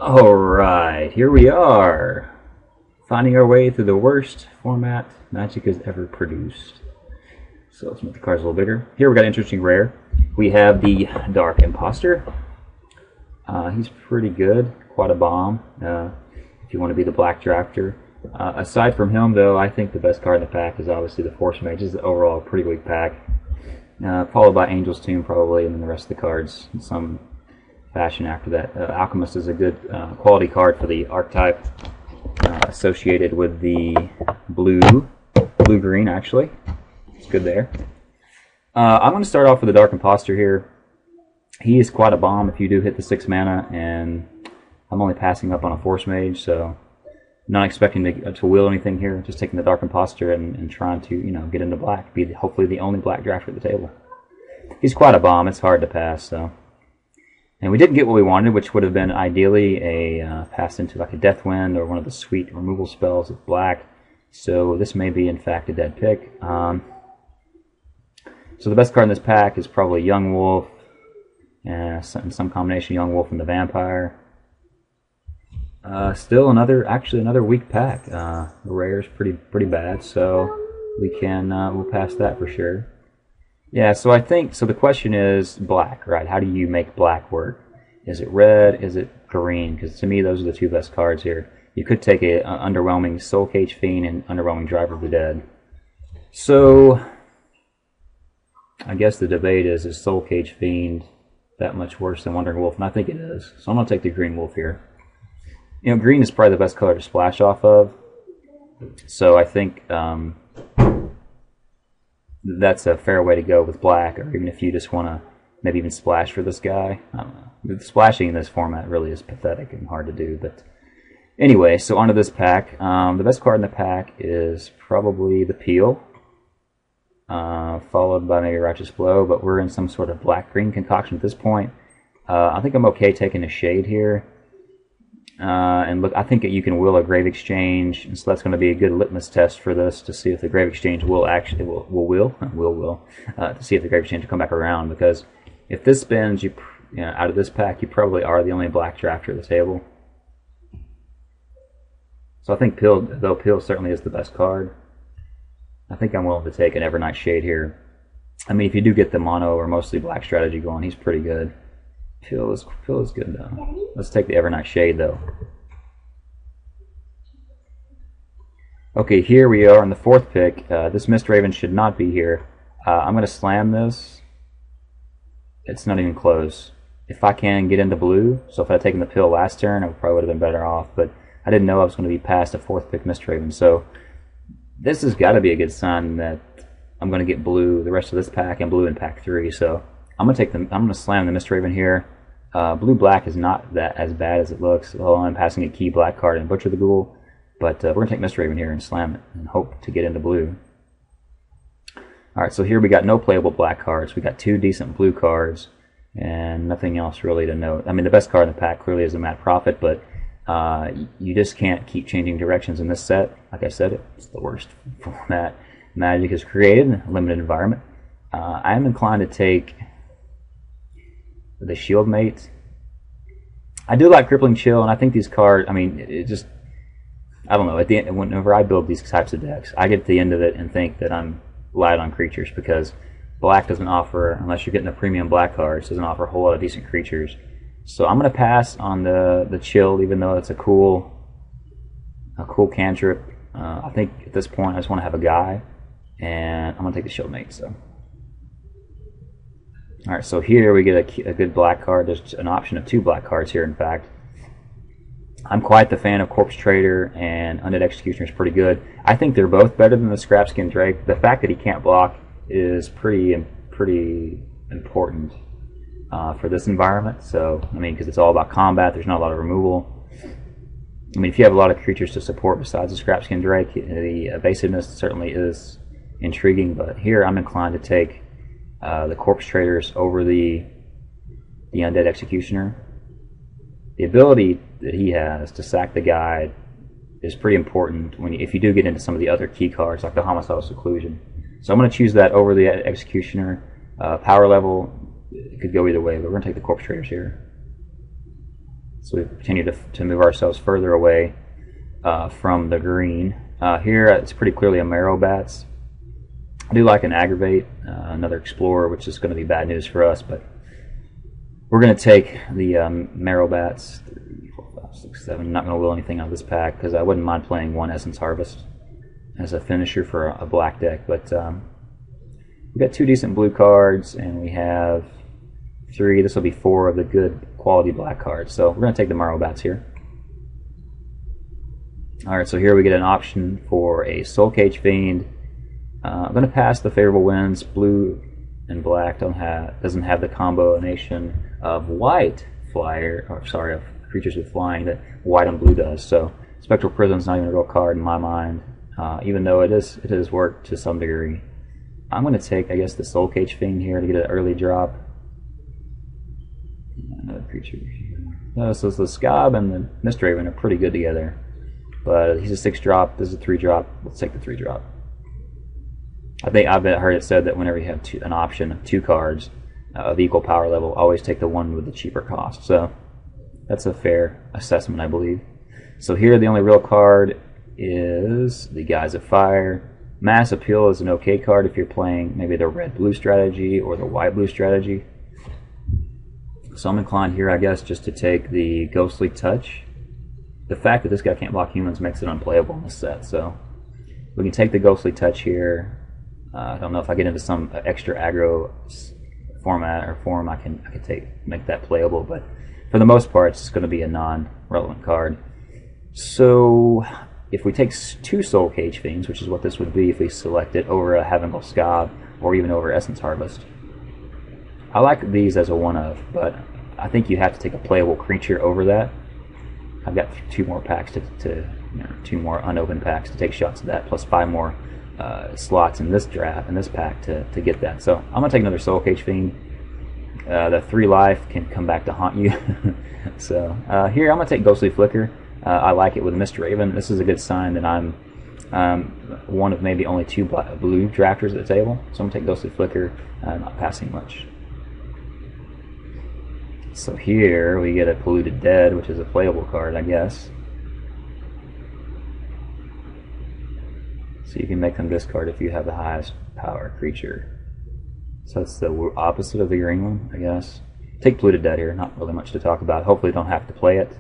Alright, here we are, finding our way through the worst format Magic has ever produced. So let's make the cards a little bigger. Here we got an interesting rare. We have the Dark Imposter. He's pretty good, quite a bomb, if you want to be the black drafter. Aside from him, though, I think the best card in the pack is obviously the Force Mage. This is overall a pretty weak pack, followed by Angel's Tomb probably, and then the rest of the cards in some fashion after that. Alchemist is a good quality card for the archetype associated with the blue-green actually. It's good there. I'm going to start off with the Dark Imposter here. He is quite a bomb if you do hit the 6 mana, and I'm only passing up on a Force Mage, so not expecting to wheel anything here. Just taking the Dark Imposter and trying to, get into black, be hopefully the only black drafter at the table. He's quite a bomb. It's hard to pass, so. And we didn't get what we wanted, which would have been ideally a pass into like a Deathwind or one of the sweet removal spells with black. So this may be in fact a dead pick. So the best card in this pack is probably Young Wolf, in some combination Young Wolf and the Vampire. Still another weak pack. The rare is pretty bad, so we'll pass that for sure. Yeah, so the question is black, right? How do you make black work? Is it red? Is it green? Because to me, those are the two best cards here. You could take a underwhelming Soul Cage Fiend and underwhelming Driver of the Dead. So I guess the debate is Soul Cage Fiend that much worse than Wandering Wolf? And I think it is. So I'm going to take the Green Wolf here. Green is probably the best color to splash off of. So I think that's a fair way to go with black, or even if you just want to maybe even splash for this guy. I don't know. Splashing in this format really is pathetic and hard to do. But anyway, so onto this pack. The best card in the pack is probably the Peel, followed by maybe Righteous Blow, but we're in some sort of black-green concoction at this point. I think I'm okay taking a Shade here. And look, I think that you can will a Grave Exchange, and so that's going to be a good litmus test for this to see if the Grave Exchange will actually to see if the Grave Exchange will come back around. Because if this spins, out of this pack, you probably are the only black drafter at the table. So I think Peel certainly is the best card. I think I'm willing to take an Evernight Shade here. I mean, if you do get the mono or mostly black strategy going, he's pretty good. Peel is good though. Let's take the Evernight Shade though. Okay, here we are on the 4th pick. This Mist Raven should not be here. I'm going to slam this. It's not even close. If I can get into blue, so if I had taken the Peel last turn, I probably would have been better off, but I didn't know I was going to be past a 4th pick Mist Raven, so this has got to be a good sign that I'm going to get blue the rest of this pack and blue in pack 3, so I'm going to slam the Mist Raven here. Blue-black is not that as bad as it looks. Well, I'm passing a key black card and Butcher the Ghoul, but we're going to take Mist Raven here and slam it and hope to get into blue. Alright, so here we got no playable black cards. We got 2 decent blue cards and nothing else really to note. I mean, the best card in the pack clearly is the Mad Prophet, but you just can't keep changing directions in this set. Like I said, it's the worst format Magic has created, a limited environment. I am inclined to take the Shield Mate. I do like Crippling Chill, and I think these cards, I mean, I don't know, at the end, whenever I build these types of decks, I get to the end of it and think that I'm light on creatures, because black doesn't offer, unless you're getting the premium black cards, doesn't offer a whole lot of decent creatures. So I'm going to pass on the Chill, even though it's a cool cantrip. I think at this point I just want to have a guy, and I'm going to take the Shield Mate, so. Alright, so here we get a good black card. There's an option of 2 black cards here, in fact. I'm quite the fan of Corpse Trader, and Undead Executioner is pretty good. I think they're both better than the Scrapskin Drake. The fact that he can't block is pretty important for this environment. So, I mean, because it's all about combat, there's not a lot of removal. I mean, if you have a lot of creatures to support besides the Scrapskin Drake, the evasiveness certainly is intriguing, but here I'm inclined to take the Corpse Traders over the Undead Executioner. The ability that he has to sack the guide is pretty important if you do get into some of the other key cards like the Homicidal Seclusion. So I'm going to choose that over the Executioner. Power level, it could go either way, but we're going to take the Corpse Traders here. So we continue to move ourselves further away from the green. Here it's pretty clearly a Marrow Bats. I do like an Aggravate, another Explorer, which is going to be bad news for us, but we're going to take the Marrow Bats. 3, 4, 5, 6, 7. I'm not going to will anything out of this pack because I wouldn't mind playing one Essence Harvest as a finisher for a black deck, but we've got 2 decent blue cards, and we have 3. This will be 4 of the good quality black cards, so we're going to take the Marrow Bats here. Alright, so here we get an option for a Soul Cage Fiend. I'm going to pass the favorable winds. Blue and black doesn't have the combination of white flyer, or sorry, of creatures with flying that white and blue does. So Spectral Prison's not even a real card in my mind, even though it has worked to some degree. I'm going to take, I guess, the Soul Cage Fiend here to get an early drop. Another creature here. So the Scob and the Mist Raven are pretty good together, but he's a 6-drop. This is a 3-drop. Let's take the 3-drop. I've heard it said that whenever you have an option of 2 cards of equal power level, always take the one with the cheaper cost. So that's a fair assessment, I believe. So here the only real card is the Guise of Fire. Mass Appeal is an okay card if you're playing maybe the red-blue strategy or the white-blue strategy. So I'm inclined here, I guess, just to take the Ghostly Touch. The fact that this guy can't block humans makes it unplayable in this set, so we can take the Ghostly Touch here. I don't know if I get into some extra aggro format or form, I can make that playable, but for the most part, it's going to be a non-relevant card. So if we take 2 Soul Cage Fiends, which is what this would be if we select it over a Heavenly Scob or even over Essence Harvest, I like these as a one-of, but I think you have to take a playable creature over that. I've got 2 more packs to 2 more unopened packs to take shots at that, plus 5 more slots in this draft, in this pack to get that. So I'm going to take another Soul Cage Fiend. The 3 life can come back to haunt you. So here I'm going to take Ghostly Flicker. I like it with Mist Raven. This is a good sign that I'm one of maybe only 2 blue drafters at the table. So I'm going to take Ghostly Flicker, not passing much. So here we get a Polluted Dead, which is a playable card, I guess. So you can make them discard if you have the highest power creature. So it's the opposite of the green one, I guess. Take Polluted Dead here, not really much to talk about. Hopefully don't have to play it.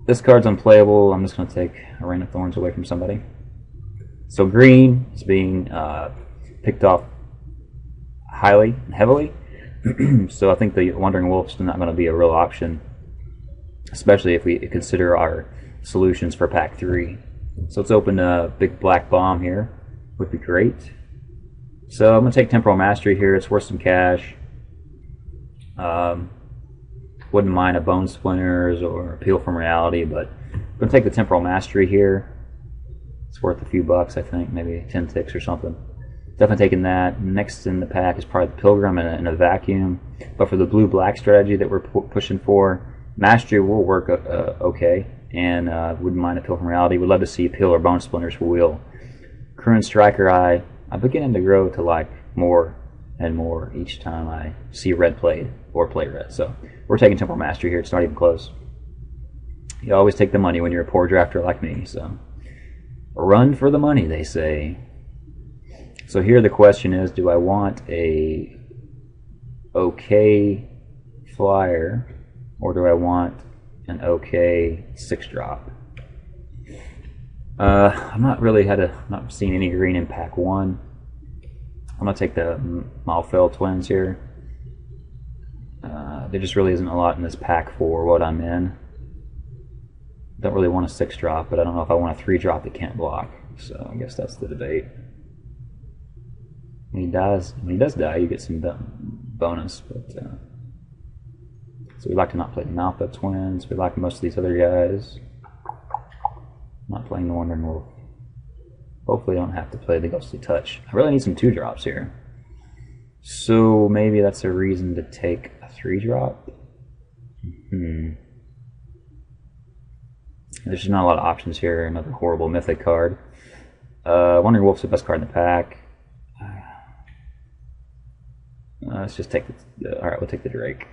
This card's unplayable. I'm just going to take a Rain of Thorns away from somebody. So green is being picked off heavily. So I think the Wandering Wolf's not going to be a real option, especially if we consider our solutions for pack 3. So let's open a big black bomb here. Would be great. So I'm going to take Temporal Mastery here. It's worth some cash. Wouldn't mind a Bone Splinters or Appeal from Reality, but I'm going to take the Temporal Mastery here. It's worth a few bucks, I think, maybe 10 ticks or something. Definitely taking that. Next in the pack is probably the Pilgrim and a Vacuum. But for the blue-black strategy that we're pushing for, Mastery will work okay. And wouldn't mind Appeal from Reality. Would love to see Appeal or Bone Splinters for wheel. Cruin Striker, I'm beginning to grow to like more and more each time I see red played or play red. So we're taking Temporal Mastery here. It's not even close. You always take the money when you're a poor drafter like me. So run for the money, they say. So here the question is, do I want a okay flyer or do I want an okay 6-drop? I'm not seen any green in pack 1. I'm gonna take the Malfell Twins here. There just really isn't a lot in this pack for what I'm in. Don't really want a 6-drop, but I don't know if I want a 3-drop that can't block. So I guess that's the debate. When he does die, you get some bonus. But so we like to not play the Malfell Twins. We like most of these other guys. Not playing the Wandering Wolf. Hopefully I don't have to play the Ghostly Touch. I really need some 2-drops here. So maybe that's a reason to take a 3-drop. There's just not a lot of options here. Another horrible Mythic card. Wandering Wolf's the best card in the pack. Let's just take the... Alright, we'll take the Drake.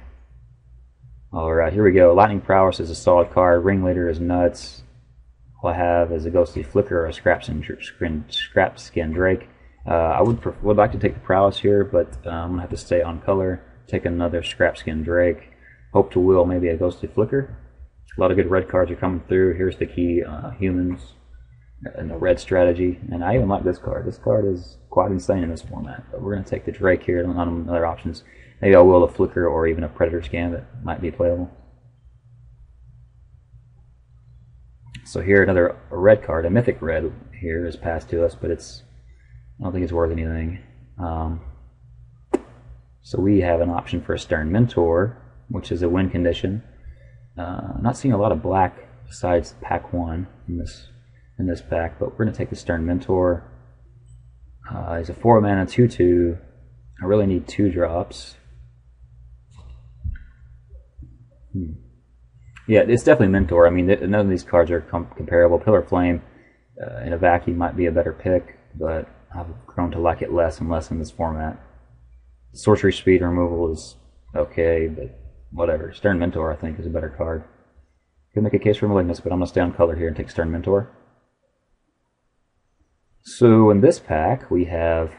Alright, here we go. Lightning Prowess is a solid card. Ringleader is nuts. All I have is a Ghostly Flicker or a Scrap Skin Drake. I would like to take the Prowess here, but I'm going to have to stay on color. Take another Scrap Skin Drake. Hope to will maybe a Ghostly Flicker. A lot of good red cards are coming through. Here's the key humans and the red strategy. And I even like this card. This card is quite insane in this format. But we're going to take the Drake here. None other options. Maybe I will a Flicker or even a Predator's Gambit. Might be playable. So here another red card. A Mythic Red here is passed to us, but I don't think it's worth anything. So we have an option for a Stern Mentor, which is a win condition. Not seeing a lot of black besides pack 1 in this pack, but we're going to take the Stern Mentor. He's a 4 mana 2/2. I really need 2 drops. Yeah, it's definitely Mentor. I mean, none of these cards are comparable. Pillar Flame in a vacuum might be a better pick, but I've grown to like it less and less in this format. Sorcery Speed removal is okay, but whatever. Stern Mentor, I think, is a better card. Could make a case for Malignus, but I'm going to stay on color here and take Stern Mentor. So in this pack, we have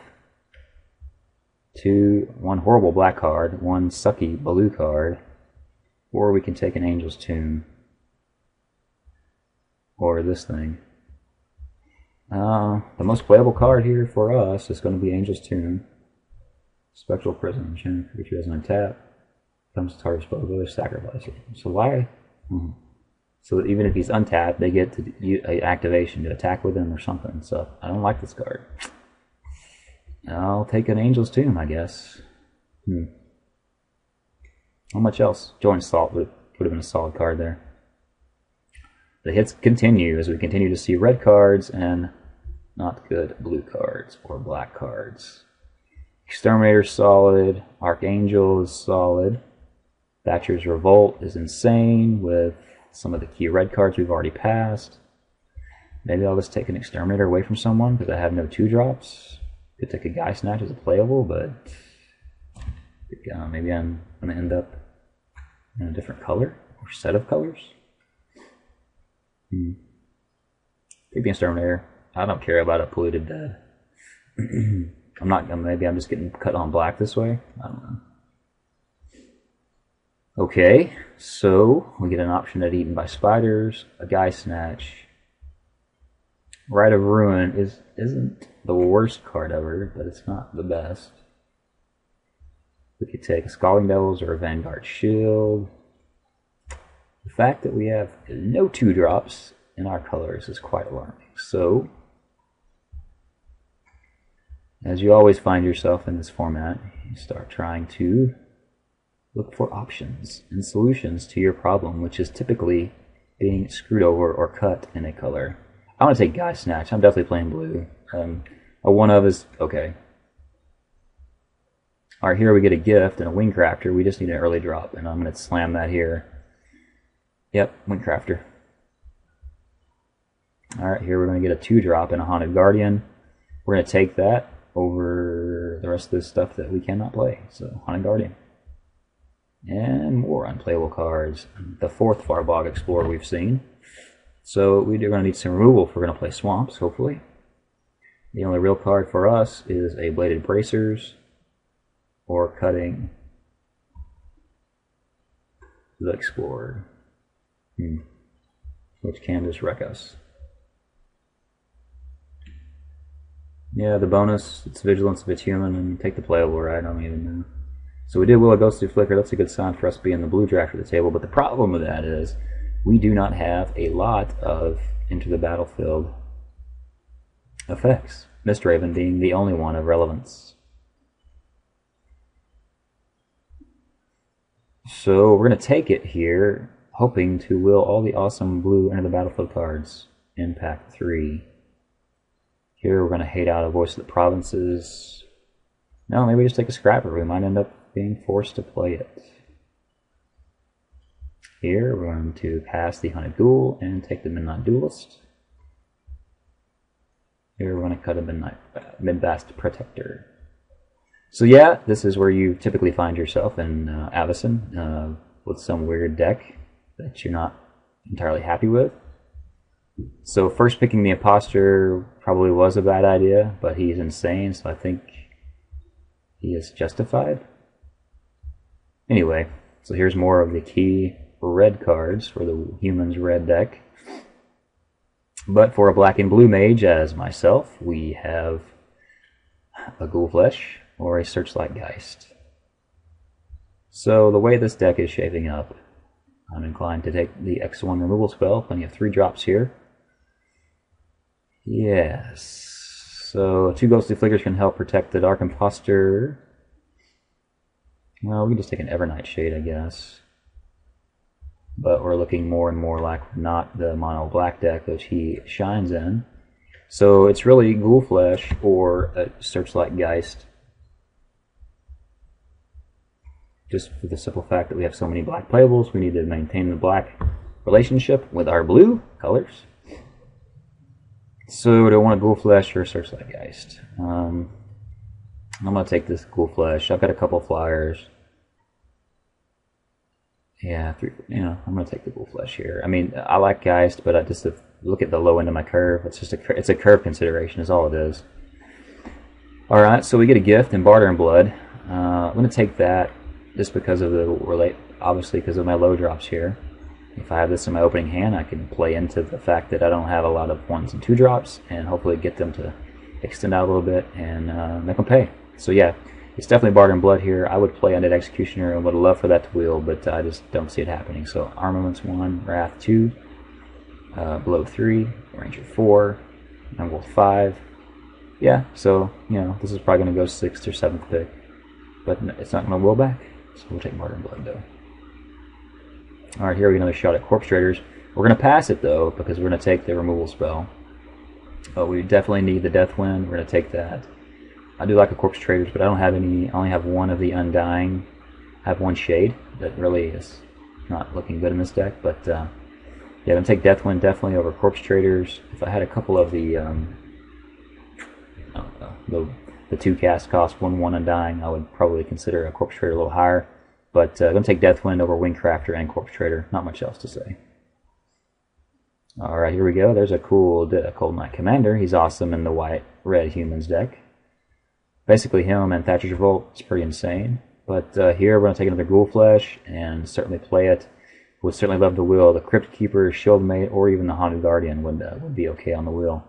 one horrible black card, one sucky blue card, or we can take an Angel's Tomb, or this thing. The most playable card here for us is going to be Angel's Tomb. Spectral Prison, Chain creature doesn't untap. Comes to target spell, sacrifice it. So why? So that even if he's untapped, they get to use an activation to attack with him or something. So I don't like this card. I'll take an Angel's Tomb, I guess. How much else? Joint Assault would have been a solid card there. The hits continue as we continue to see red cards and not good blue cards or black cards. Exterminator's solid. Archangel is solid. Thatcher's Revolt is insane with some of the key red cards we've already passed. Maybe I'll just take an Exterminator away from someone because I have no 2-drops. Could take a Guy Snatch as a playable, but maybe I'm going to end up in a different color or set of colors. Maybe Exterminator. I don't care about a Polluted Dead. Maybe I'm just getting cut on black this way. I don't know. Okay, so we get an option at Eaten by Spiders, a Guy Snatch. Rite of Ruin isn't the worst card ever, but it's not the best. We could take a Scalding Devils or a Vanguard Shield. The fact that we have no 2-drops in our colors is quite alarming. So, as you always find yourself in this format, you start trying to look for options and solutions to your problem, which is typically being screwed over or cut in a color. I want to take Guy Snatch. I'm definitely playing blue. A one of is okay. Alright, here we get a gift and a Wingcrafter. We just need an early drop, and I'm going to slam that here. Yep, Wingcrafter. Alright, here we're going to get a 2-drop and a Haunted Guardian. We're going to take that over the rest of this stuff that we cannot play. So, Haunted Guardian. And more unplayable cards. The 4th Farbog Explorer we've seen. So we're going to need some removal if we're going to play Swamps, hopefully. The only real card for us is a Bladed Bracers or cutting the Explorer, which can just wreck us. Yeah, the bonus, it's Vigilance if it's human, and take the playable, right? I don't even know. So we did will a Ghostly Flicker. That's a good sign for us being the blue draft of the table. But the problem with that is we do not have a lot of Enter the Battlefield effects. Mistraven being the only one of relevance. So we're going to take it here, hoping to will all the awesome blue Enter the Battlefield cards in pack 3. Here we're going to hate out a Voice of the Provinces. No, maybe just take a Scrapper. We might end up being forced to play it. Here we're going to pass the Hunted Ghoul and take the Midnight Duelist. Here we're going to cut a Midvast Protector. So yeah, this is where you typically find yourself in Avacyn. with some weird deck that you're not entirely happy with. So first picking the Imposter probably was a bad idea, but he's insane, so I think he is justified. Anyway, so here's more of the key red cards for the Humans red deck. But for a black and blue mage as myself, we have a Ghoulflesh or a Searchlight Geist. So the way this deck is shaping up, I'm inclined to take the X1 removal spell, plenty of 3 drops here. Yes, so 2 Ghostly Flickers can help protect the Dark Imposter. Well, we can just take an Evernight Shade, I guess. But we're looking more and more like not the mono black deck which he shines in. So it's really Ghoulflesh or a Searchlight Geist. Just for the simple fact that we have so many black playables, we need to maintain the black relationship with our blue colors. So do I want a Ghoulflesh or a Searchlight Geist? I'm going to take this Ghoulflesh. I've got a couple flyers. Yeah, I'm going to take the Ghoulflesh here. I mean, I like Geist, but I just look at the low end of my curve. It's just it's a curve consideration is all it is. Alright, so we get a gift in Barter and Blood. I'm going to take that just because of obviously because of my low drops here. If I have this in my opening hand, I can play into the fact that I don't have a lot of 1s and 2 drops and hopefully get them to extend out a little bit and make them pay. So yeah, it's definitely Barter and Blood here. I would play Undead Executioner and would love for that to wheel, but I just don't see it happening. So Armaments 1, Wrath 2, Blow 3, Ranger 4, Wolf 5. Yeah, so, this is probably going to go 6th or 7th pick. But it's not going to wheel back, so we'll take Barter and Blood though. Alright, here we get another shot at Corpse Traders. We're going to pass it though, because we're going to take the removal spell. But we definitely need the Deathwind. We're going to take that. I do like a Corpse Traders, but I don't have any. I only have one of the Undying. I have one Shade that really is not looking good in this deck. But yeah, I'm going to take Deathwind definitely over Corpse Traders. If I had a couple of the the 2 cast cost 1/1 Undying, I would probably consider a Corpse Trader a little higher. But I'm going to take Deathwind over Wingcrafter and Corpse Trader. Not much else to say. Alright, here we go. There's a cool Cold Knight Commander. He's awesome in the white-red Humans deck. Basically him and Thatcher's Revolt is pretty insane. But here we're going to take another Ghoulflesh and certainly play it. Would certainly love to wheel the Crypt Keeper, Shieldmate, or even the Haunted Guardian would be okay on the wheel.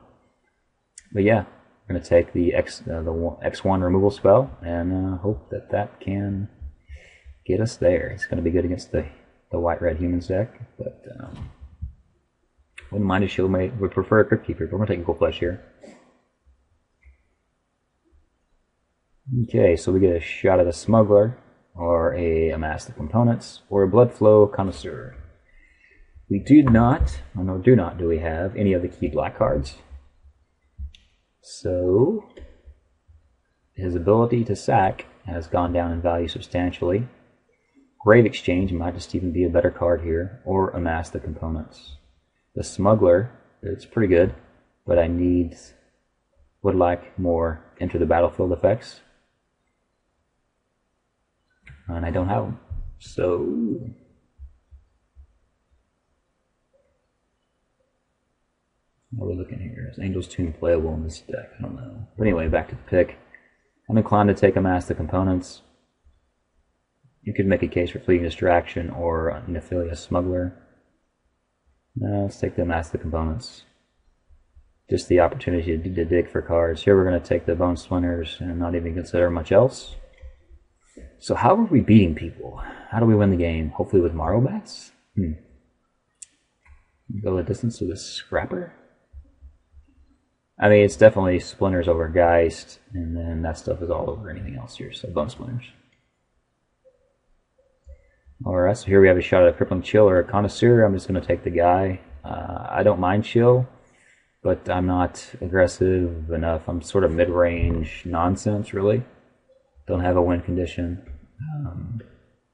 But yeah, we're going to take the X1 removal spell and hope that can get us there. It's going to be good against the white-red Humans deck, but wouldn't mind a Shieldmate. Would prefer a Crypt Keeper, but we're going to take a Ghoulflesh here. Okay, so we get a shot at a Smuggler, or a Amass the Components, or a Bloodflow Connoisseur. We do not do we have any of the key black cards. So his ability to sack has gone down in value substantially. Grave Exchange might just even be a better card here, or Amass the Components. The Smuggler, it's pretty good, but I would like more Enter the Battlefield effects. And I don't have them. So what are we looking here? Is Angel's Tomb playable in this deck? I don't know. But anyway, back to the pick. I'm inclined to take Amass the Components. You could make a case for Fleeting Distraction or Nephilia Smuggler. No, let's take the Amass the Components. Just the opportunity to dig for cards. Here we're going to take the Bone Splinters and not even consider much else. So how are we beating people? How do we win the game? Hopefully with Marrowbats? Go the distance with a Scrapper? I mean, it's definitely Splinters over Geist, and then that stuff is all over anything else here, so Bone Splinters. Alright, so here we have a shot at a Crippling Chill or a Connoisseur. I'm just going to take the guy. I don't mind Chill, but I'm not aggressive enough. I'm sort of mid-range nonsense, really. Don't have a win condition.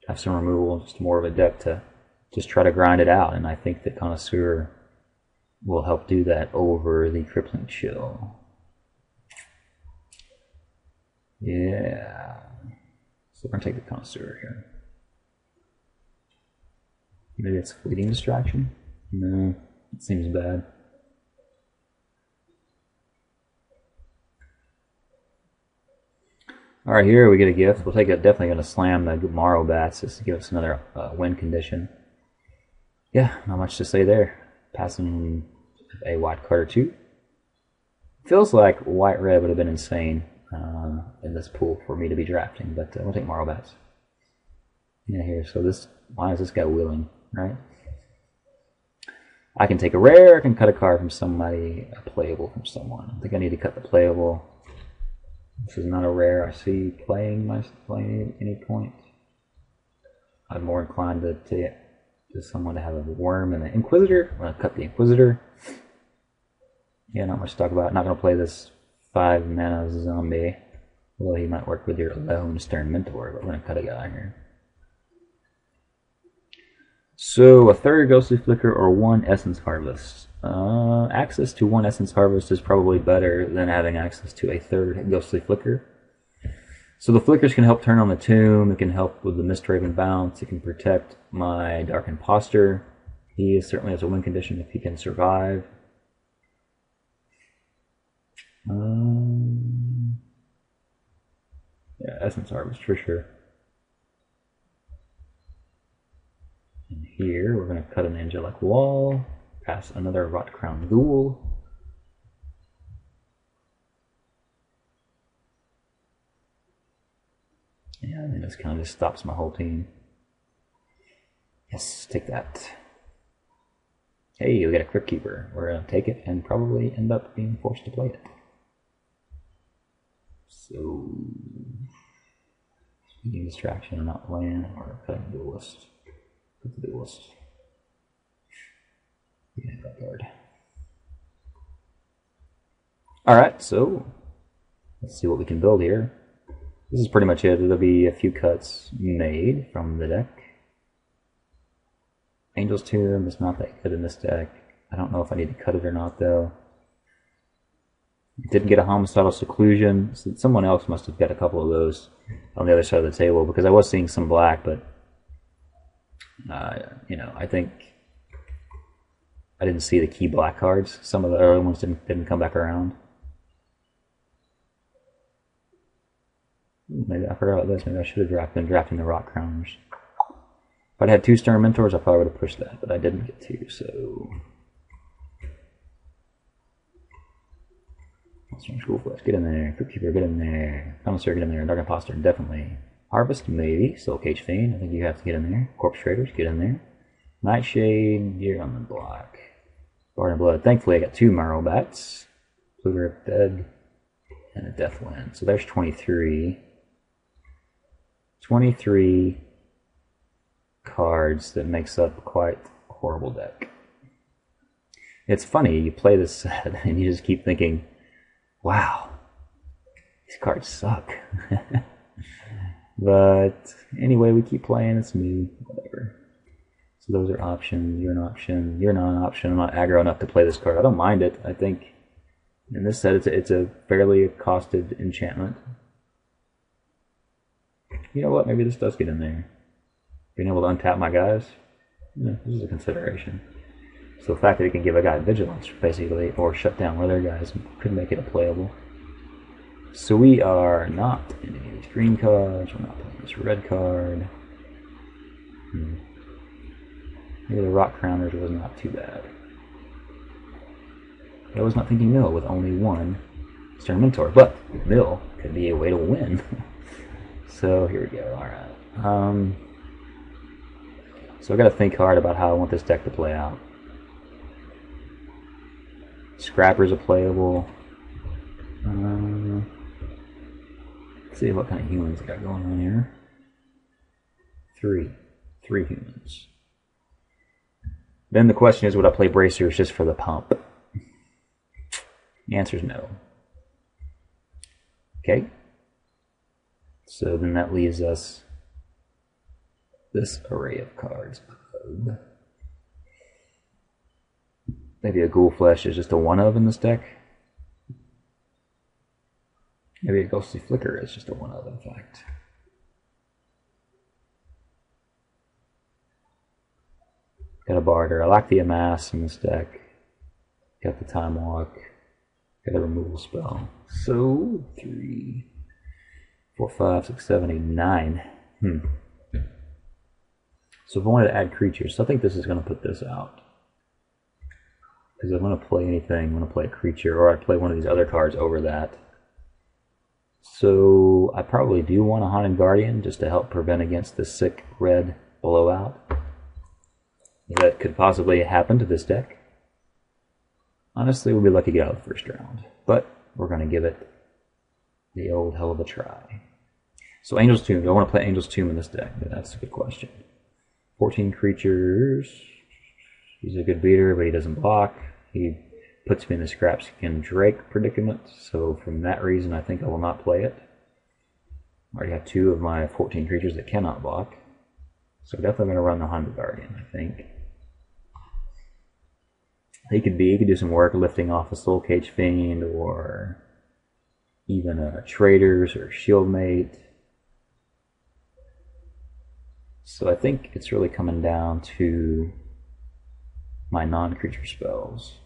Have some removal, just more of a deck to just try to grind it out, and I think that Connoisseur will help do that over the Crippling Chill. Yeah. So we're going to take the Connoisseur here. Maybe it's fleeting distraction? No, it seems bad. Alright, here we get a gift. We'll take it. Definitely going to slam the Morrow Bats just to give us another win condition. Yeah, not much to say there. Passing a white card or two. Feels like white-red would have been insane in this pool for me to be drafting, but we'll take Morrow Bats. Yeah, here. So this, why is this guy willing, right? I can take a rare, I can cut a card from somebody, a playable from someone. I think I need to cut the playable. This is not a rare I see playing at any point. I'm more inclined to someone to have a worm and an Inquisitor. I'm going to cut the Inquisitor. Yeah, not much to talk about. Not going to play this 5 mana zombie. Well, he might work with your Lone Stern Mentor, but we're going to cut a guy here. So, a third Ghostly Flicker or 1 Essence Harvest. Access to 1 Essence Harvest is probably better than having access to a third Ghostly Flicker. So the Flickers can help turn on the Tomb, it can help with the Mistraven bounce, it can protect my Dark Imposter. He certainly has a win condition if he can survive. Yeah, Essence Harvest for sure. And here we're going to cut an Angelic Wall, pass another Rot Crown Ghoul. Yeah, and then this kind of just stops my whole team. Yes, take that. Hey, we got a Crypt Keeper. We're going to take it and probably end up being forced to play it. So, speaking distraction or not playing, or cutting the Duelist. Put the Duelist. Yeah, that card. Alright, so let's see what we can build here. This is pretty much it. There'll be a few cuts made from the deck. Angel's Tomb is not that good in this deck. I don't know if I need to cut it or not, though. Didn't get a Homicidal Seclusion. So someone else must have got a couple of those on the other side of the table, because I was seeing some black, but you know, I think I didn't see the key black cards. Some of the early ones didn't come back around. Maybe I forgot about this. Maybe I should have been drafting the Rot Crowners. If I'd had 2 Stern Mentors, I probably would have pushed that, but I didn't get to, so. Schoolflesh, get in there. Crypt Keeper, get in there. Commissary, get in there. Dark Imposter, definitely. Harvest, maybe. Soul Cage Fiend, I think you have to get in there. Corpse Traders, get in there. Nightshade, you're on the block. Bard and Blood, thankfully I got 2 Morrow Bats. Plunder of Dead, and a Deathwind. So there's 23. 23 cards that makes up quite a horrible deck. It's funny, you play this set and you just keep thinking, wow, these cards suck. But anyway, we keep playing, it's new, whatever. So those are options, you're an option, you're not an option. I'm not aggro enough to play this card. I don't mind it. I think in this set it's a fairly costed enchantment. You know what, maybe this does get in there. Being able to untap my guys, yeah, this is a consideration. So the fact that it can give a guy vigilance, basically, or shut down one of their guys, could make it a playable. So we are not in any of these green cards, we're not playing this red card. Maybe the Rot Crowners was not too bad. I was not thinking mill with only 1 Stern Mentor, but mill could be a way to win. So here we go, alright. So I've got to think hard about how I want this deck to play out. Scrapper's a playable. Let's see what kind of humans I got going on here. 3 humans. Then the question is, would I play Bracers just for the pump? The answer is no. Okay. So then that leaves us this array of cards. Maybe a Ghoulflesh is just a one of in this deck. Maybe a Ghostly Flicker is just a one of, in fact. Got a barter. I like the amass in this deck. Got the time walk. Got a removal spell. So 3, 4, 5, 6, 7, 8, 9. So if I wanted to add creatures, so I think this is going to put this out. Because I want to play anything, I want to play a creature, or I'd play one of these other cards over that. So I probably do want a Haunted Guardian just to help prevent against the sick red blowout that could possibly happen to this deck. Honestly, we'll be lucky to get out of the first round, but we're going to give it the old hell of a try. So Angel's Tomb, do I want to play Angel's Tomb in this deck? That's a good question. 14 creatures. He's a good beater, but he doesn't block. He puts me in the Scrapskin Drake predicament, so from that reason I think I will not play it. I already have 2 of my 14 creatures that cannot block, so definitely going to run the Haunted Guardian, I think. He could do some work lifting off a Soul Cage Fiend, or even a Traders or Shieldmate. So I think it's really coming down to my non-creature spells.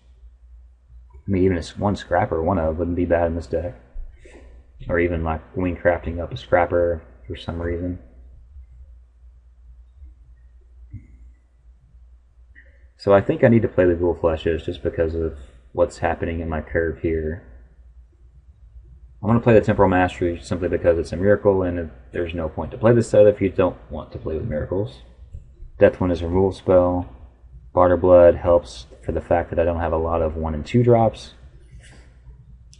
I mean, even one Scrapper, one of wouldn't be bad in this deck. Or even like Wing Crafting up a Scrapper for some reason. So I think I need to play the Ghoul Fleshes just because of what's happening in my curve here. I'm going to play the Temporal Mastery simply because it's a miracle, and there's no point to play this set if you don't want to play with miracles. Deathwind is a removal spell. Barter Blood helps for the fact that I don't have a lot of 1 and 2 drops.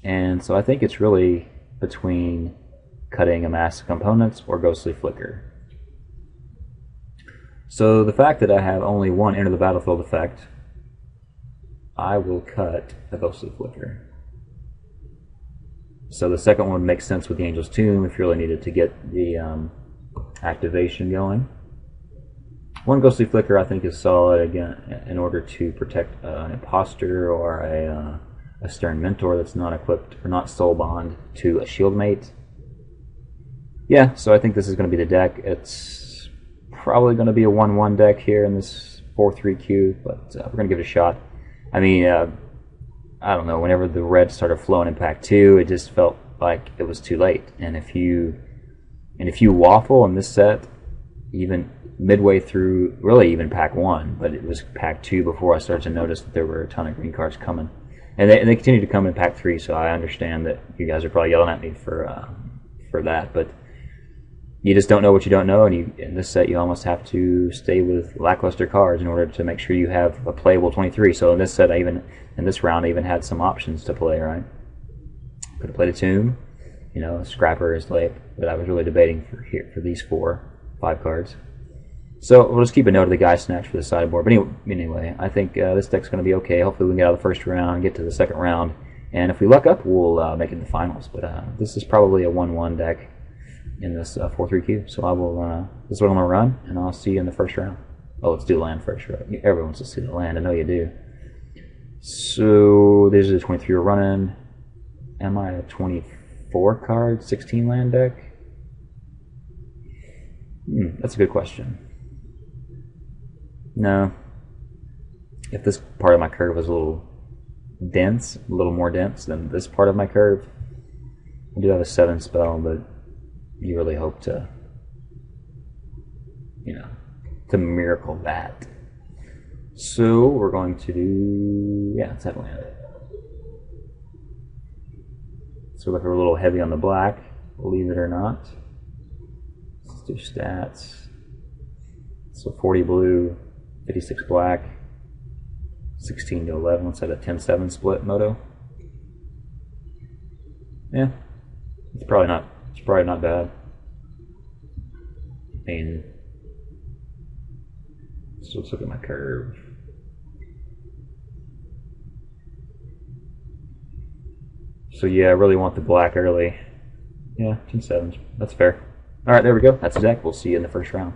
And so I think it's really between cutting a Mass of Components or Ghostly Flicker. So the fact that I have only 1 Enter the Battlefield effect, I will cut a Ghostly Flicker. So the second one makes sense with the Angel's Tomb if you really needed to get the activation going. 1 Ghostly Flicker I think is solid again in order to protect an Imposter or a Stern Mentor that's not equipped or not soul bond to a Shieldmate. Yeah, so I think this is going to be the deck. It's probably going to be a 1-1 deck here in this 4-3 queue, but we're going to give it a shot. I mean, I don't know, whenever the red started flowing in pack 2, it just felt like it was too late. And if you waffle in this set, even midway through, really even pack 1, but it was pack 2 before I started to notice that there were a ton of green cards coming. And they continue to come in pack 3, so I understand that you guys are probably yelling at me for that, but you just don't know what you don't know, and in this set you almost have to stay with lackluster cards in order to make sure you have a playable 23. So in this set, in this round, I even had some options to play, right? Could have played a Tomb, you know, a Scrapper is late, but I was really debating for these 5 cards. So we'll just keep a note of the Guy Snatch for the sideboard. But anyway, I think this deck's going to be okay. Hopefully we can get out of the first round, get to the second round, and if we luck up, we'll make it to the finals. But this is probably a 1-1 deck in this 4-3 queue. So I will. This is what I'm going to run, and I'll see you in the first round. Oh, let's do land first. Right? Everyone wants to see the land. I know you do. So this is a 23 we're running. Am I a 24 card, 16 land deck? That's a good question. No. If this part of my curve was a little more dense than this part of my curve, I do have a 7 spell, but you really hope to, to miracle that. So we're going to do, let's have land. So look, we're a little heavy on the black, believe it or not. Let's do stats. So 40 blue, 56 black, 16 to 11. Let's have a 10-7 split moto. Yeah, it's probably not bad. I mean, so let's look at my curve. So yeah, I really want the black early. Yeah, 10-7s. That's fair. Alright, there we go. That's the deck. We'll see you in the first round.